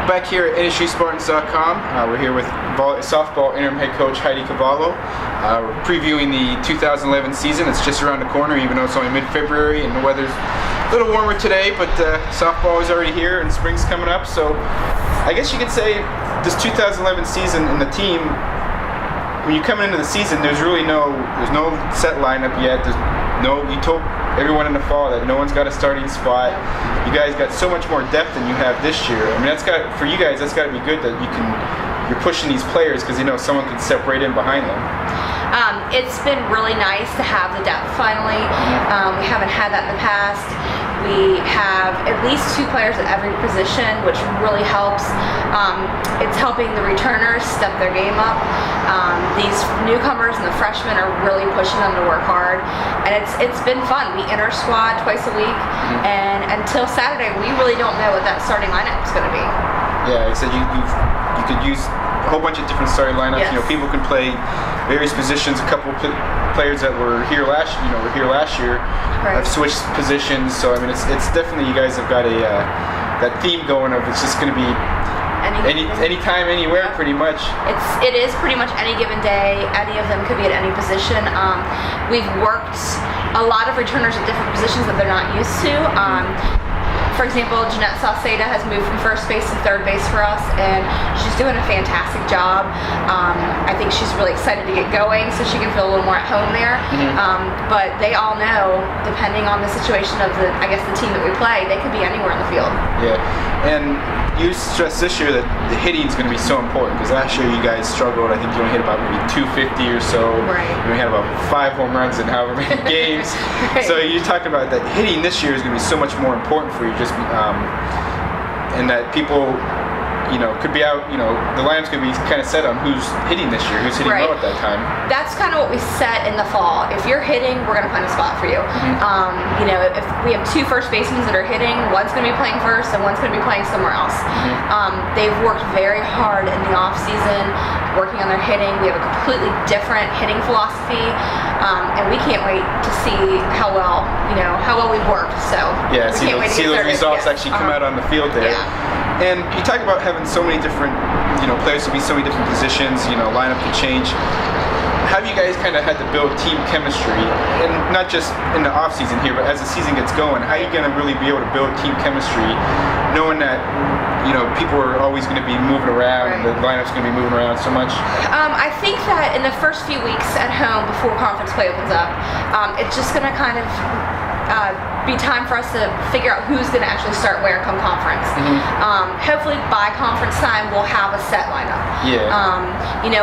Back here at NSUSpartans.com, we're here with softball interim head coach Heidi Cavallo. We're previewing the 2011 season. It's just around the corner, even though it's only mid-February and the weather's a little warmer today, but softball is already here and spring's coming up. So I guess you could say this 2011 season and the team, when you're coming into the season, there's no set lineup yet. You told everyone in the fall that no one's got a starting spot. You guys got so much more depth than you have this year. I mean, for you guys, that's got to be good that you're pushing these players because you know someone can step right in behind them. It's been really nice to have the depth finally. We haven't had that in the past. We have at least 2 players at every position, which really helps. It's helping the returners step their game up. These newcomers and the freshmen are really pushing them to work hard, and it's been fun. We inter squad twice a week, and until Saturday, we really don't know what that starting lineup is going to be. Yeah, like I said, you could use a whole bunch of different starting lineups. Yes. You know, people can play various positions. A couple players that were here last year have switched positions. So I mean, it's definitely, you guys have got that theme going of it's just going to be anytime, anywhere, pretty much. It is pretty much any given day. Any of them could be at any position. We've worked a lot of returners at different positions that they're not used to. For example, Jeanette Sauceda has moved from first base to third base for us, and she's doing a fantastic job. I think she's really excited to get going so she can feel a little more at home there. But they all know, depending on the situation of the team that we play, they could be anywhere in the field. Yeah, and you stressed this year that the hitting is going to be so important because last year you guys struggled. I think you only hit about maybe 250 or so. Right. You only had about 5 home runs in however many games. Right. So you talked about that hitting this year is going to be so much more important for you, and that people, could be out. The lineup's going to be kind of set on who's hitting this year, who's hitting low at that time. That's kind of what we set in the fall. If you're hitting, we're going to find a spot for you. If we have 2 first basemen that are hitting, one's going to be playing first and one's going to be playing somewhere else. They've worked very hard in the off season, working on their hitting. We have a completely different hitting philosophy, and we can't wait to see how well we've worked. So yeah, see those results actually come out on the field there. Yeah. And you talk about having so many different, players to be so many different positions. Lineup can change. How have you guys kind of had to build team chemistry, and not just in the off season here, but as the season gets going? How are you going to really be able to build team chemistry, knowing that people are always going to be moving around, and the lineup's going to be moving around so much? I think that in the first few weeks at home before conference play opens up, it's just going to kind of be time for us to figure out who's going to actually start where come conference. Hopefully by conference time we'll have a set lineup. Yeah.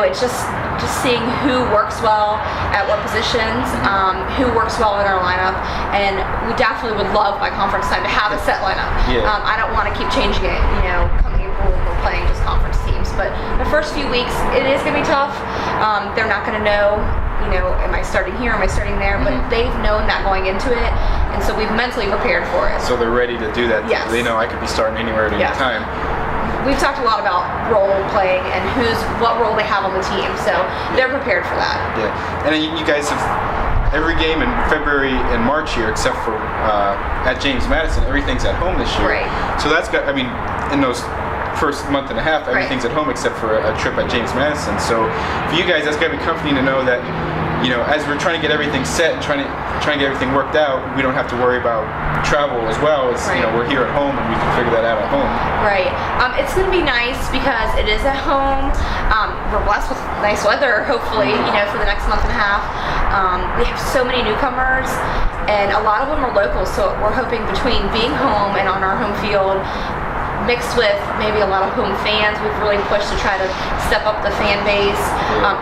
It's just seeing who works well at what positions, who works well in our lineup, and we definitely would love by conference time to have a set lineup. Yeah. I don't want to keep changing it, coming April when we're playing just conference teams. But the first few weeks it is going to be tough. They're not going to know, am I starting here, am I starting there? But they've known that going into it, and so we've mentally prepared for it. So they're ready to do that. Yes. They know I could be starting anywhere at any time. We've talked a lot about role playing and what role they have on the team, so they're prepared for that. Yeah, and then you guys have every game in February and March here, except for at James Madison, everything's at home this year. Right. So that's got, in those first month and a half, everything's at home except for a trip at James Madison. So for you guys, that's got to be comforting to know that, as we're trying to get everything set and trying to get everything worked out, we don't have to worry about travel as well. As we're here at home and we can figure that out at home. Right. It's going to be nice because it is at home. We're blessed with nice weather, hopefully, for the next month and a half. We have so many newcomers, and a lot of them are local, so we're hoping between being home and on our home field, mixed with maybe a lot of home fans, we've really pushed to try to step up the fan base.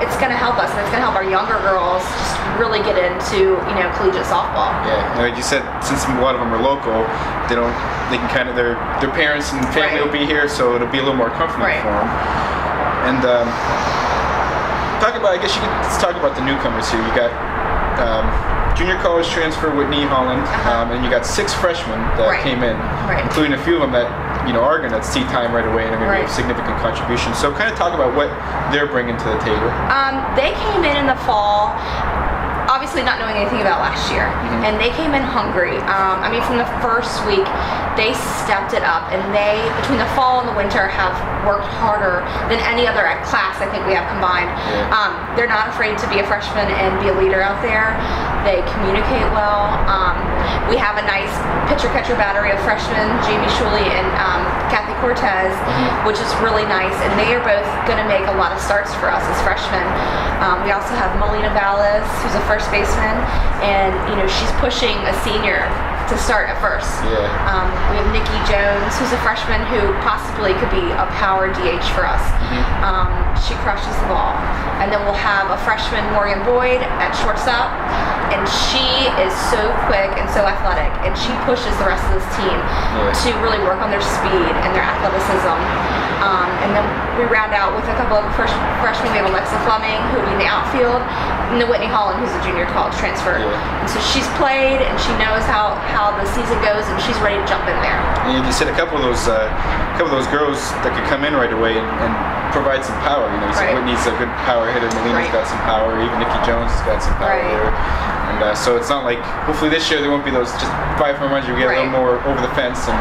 It's going to help us, and it's going to help our younger girls just really get into collegiate softball. Yeah, like you said, since a lot of them are local, they can kind of their parents and family will be here, so it'll be a little more comfortable for them. And I guess you could talk about the newcomers here. You got junior college transfer Whitney Holland, and you got 6 freshmen that came in, including a few of them that are going to see time right away and are going to make significant contributions. So kind of talk about what they're bringing to the table. They came in the fall. obviously not knowing anything about last year, and they came in hungry. I mean, from the first week, they stepped it up, and they, between the fall and the winter, have worked harder than any other class I think we have combined. They're not afraid to be a freshman and be a leader out there. They communicate well. We have a nice pitcher-catcher battery of freshmen, Jamie Shuley and Kathy Cortez, which is really nice, and they are both going to make a lot of starts for us as freshmen. We also have Melina Valles, who's a first baseman, and she's pushing a senior to start at first. We have Nikki Jones, who's a freshman who possibly could be a power DH for us. She crushes the ball. And then we'll have a freshman, Morgan Boyd, at shortstop, and she is so quick and so athletic, and she pushes the rest of this team to really work on their speed and their athleticism. And then we round out with a couple of freshmen. We have Alexa Fleming, who will be in the outfield, and the Whitney Holland, who's a junior college transfer. And so she's played, and she knows how the season goes, and she's ready to jump in there. And you said a couple of those girls that could come in right away and provide some power. You said Whitney's a good power hitter, Melina's got some power, even Nikki Jones has got some power there. And so it's not like, hopefully this year there won't be those just 5 home runs, you get a little more over the fence. And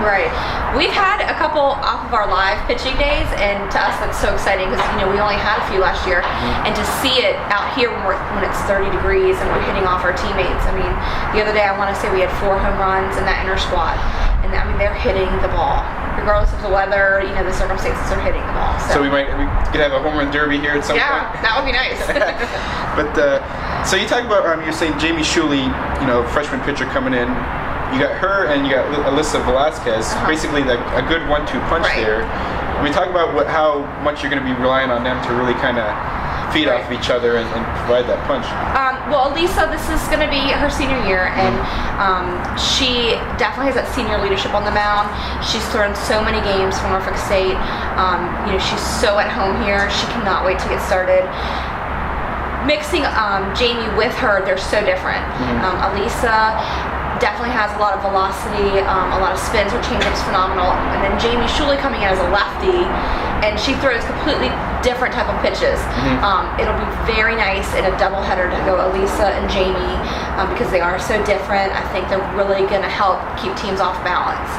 We've had a couple off of our live pitching days, and to us that's so exciting because we only had a few last year, and to see it out here when it's 30 degrees and we're hitting off our teammates. I mean, the other day I want to say we had 4 home runs in that inner squad, and I mean they're hitting the ball regardless of the weather. The circumstances are hitting the ball. So we could have a home run derby here at some point. Yeah, that would be nice. But so you talk about you're saying Jamie Shuley, freshman pitcher coming in. You got her and you got Alyssa Velasquez, basically a good 1-2 punch there. I mean, talk about how much you're going to be relying on them to really kind of feed off of each other and provide that punch. Well, Elisa, this is going to be her senior year, and she definitely has that senior leadership on the mound. She's thrown so many games for Norfolk State. She's so at home here. She cannot wait to get started. Mixing Jamie with her, they're so different. Elisa definitely has a lot of velocity, a lot of spins. Her changeup's phenomenal. And then Jamie Shuley coming in as a lefty, and she throws completely different type of pitches. It'll be very nice in a doubleheader to go Elisa and Jamie because they are so different. I think they're really going to help keep teams off balance.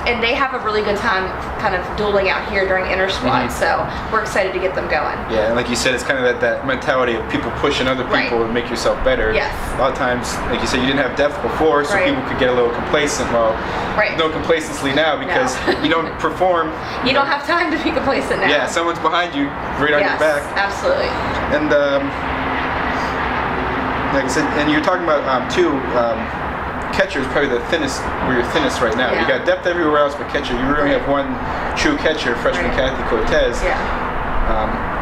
And they have a really good time kind of dueling out here during inter squad, so we're excited to get them going. Yeah, and like you said, it's kind of that mentality of people pushing other people to make yourself better. Yes. A lot of times, like you said, you didn't have depth before, so people could get a little complacent. Well, no complacency now because you don't perform. You don't have time to be complacent now. Yeah, someone's behind you, right on your back. Absolutely. And like I said, and you're talking about catcher is probably the thinnest, where you're thinnest right now. You got depth everywhere else, but catcher, you really have one true catcher, freshman Kathy Cortez.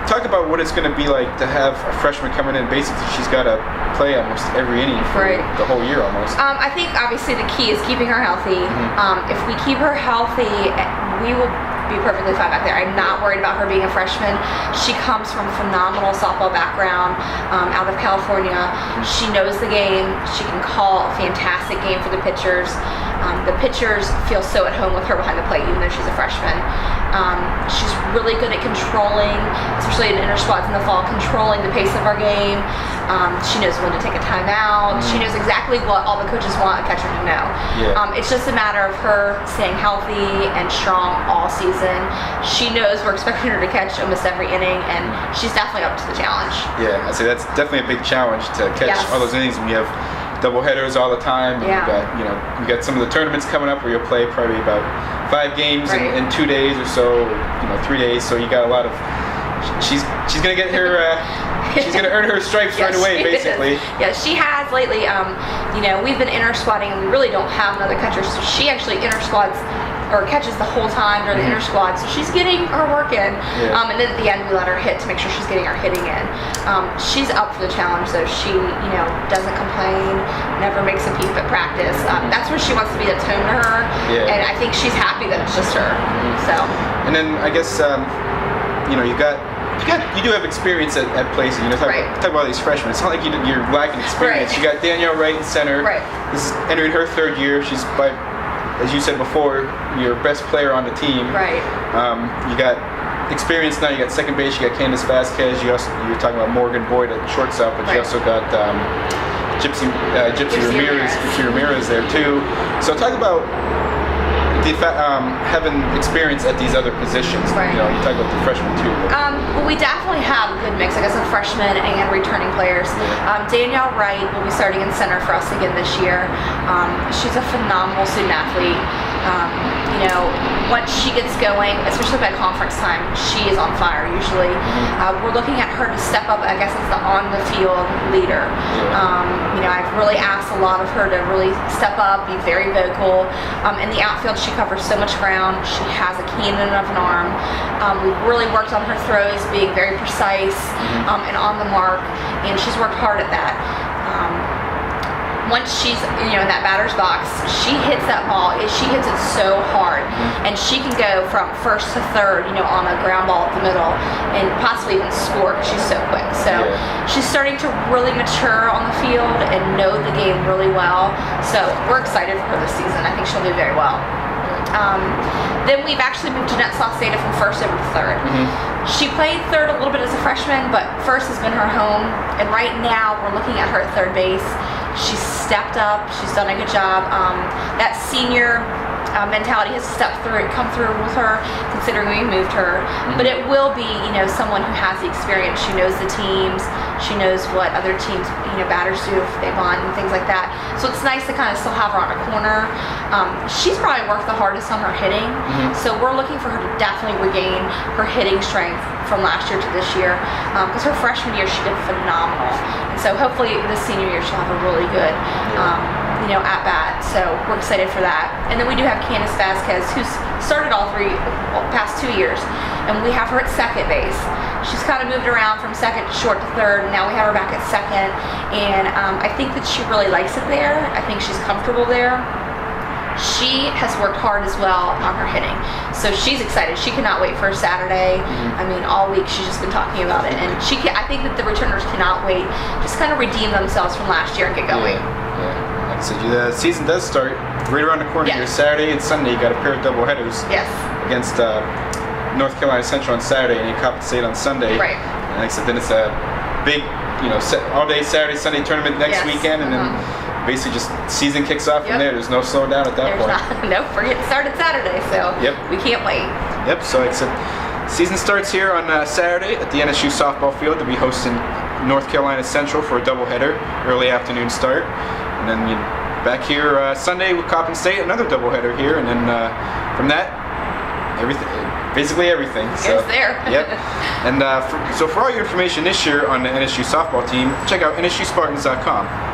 Talk about what it's going to be like to have a freshman coming in. Basically, she's got to play almost every inning for the whole year almost. I think obviously the key is keeping her healthy. If we keep her healthy, we will be perfectly fine back there. I'm not worried about her being a freshman. She comes from a phenomenal softball background out of California. She knows the game. She can call a fantastic game for the pitchers. The pitchers feel so at home with her behind the plate, even though she's a freshman. She's really good at controlling, especially in inter squads in the fall, controlling the pace of our game. She knows when to take a timeout. She knows exactly what all the coaches want a catcher to know. It's just a matter of her staying healthy and strong all season. She knows we're expecting her to catch almost every inning, and she's definitely up to the challenge. Yeah, I'd say that's definitely a big challenge to catch all those innings when you have double headers all the time. And you got some of the tournaments coming up where you'll play probably about 5 games in 2 days or so, 3 days. So you got a lot of. She's gonna get her. She's gonna earn her stripes right away, basically. Yeah, she has lately. We've been inter squadding, and we really don't have another catcher. So she actually inter squads or catches the whole time during the inter squad. So she's getting her work in. And then at the end we let her hit to make sure she's getting her hitting in. She's up for the challenge though. She doesn't complain, never makes a peep at practice. That's where she wants to be the tone to her. And I think she's happy that it's just her. So. And then I guess you do have experience at places. Talk about these freshmen. It's not like you're lacking experience. You got Danielle Wright in center. This is entering her 3rd year. She's as you said before, your best player on the team. You got experience now. You got second base, you got Candace Vasquez. You're talking about Morgan Boyd at shortstop, but you also got Gypsy Ramirez there too. So talk about having experience at these other positions. Right. You talk about the freshmen too. Well, we definitely have a good mix, I guess, of freshmen and returning players. Danielle Wright will be starting in center for us again this year. She's a phenomenal student athlete. Once she gets going, especially by conference time, she is on fire usually. We're looking at her to step up, I guess, as the on-the-field leader. I've really asked a lot of her to really step up, be very vocal. In the outfield, she covers so much ground. She has a cannon of an arm. We've really worked on her throws, being very precise and on the mark, and she's worked hard at that. Once she's in that batter's box, she hits that ball. She hits it so hard, and she can go from first to third, on a ground ball at the middle, and possibly even score because she's so quick. So she's starting to really mature on the field and know the game really well. So we're excited for her this season. I think she'll do very well. Then we've actually moved Jeanette Sauceda from first over to third. She played third a little bit as a freshman, but first has been her home, and right now we're looking at her at third base. She's stepped up. She's done a good job. That senior mentality has come through with her, considering we moved her. But it will be, someone who has the experience. She knows the teams. She knows what other teams, batters do if they bunt and things like that. So it's nice to kind of still have her on a corner. She's probably worked the hardest on her hitting. So we're looking for her to definitely regain her hitting strength from last year to this year. Because her freshman year, she did phenomenal. And so hopefully this senior year, she'll have a really good at bat. So we're excited for that. And then we do have Candace Vasquez, who's started all past 2 years, and we have her at second base. She's kind of moved around from second to short to third, and now we have her back at second. And I think that she really likes it there. I think she's comfortable there. She has worked hard as well on her hitting, so she's excited. She cannot wait for Saturday. I mean, all week she's just been talking about it, and I think that the returners cannot wait, just kind of redeem themselves from last year and get going. Like I said, the season does start right around the corner here. Saturday and Sunday, you got a pair of double headers. Against North Carolina Central on Saturday and Coppin State on Sunday. Right. And like I said, then it's a big, all-day Saturday, Sunday tournament next weekend, and then basically just season kicks off from there. There's no slowing down at that point. No, forget it started Saturday, so we can't wait. So like I said, season starts here on Saturday at the NSU softball field. They'll be hosting North Carolina Central for a doubleheader, early afternoon start, and then back here Sunday with Coppin State, another doubleheader here, and then from that, basically everything. So, it's there. And so for all your information this year on the NSU softball team, check out NSUSpartans.com.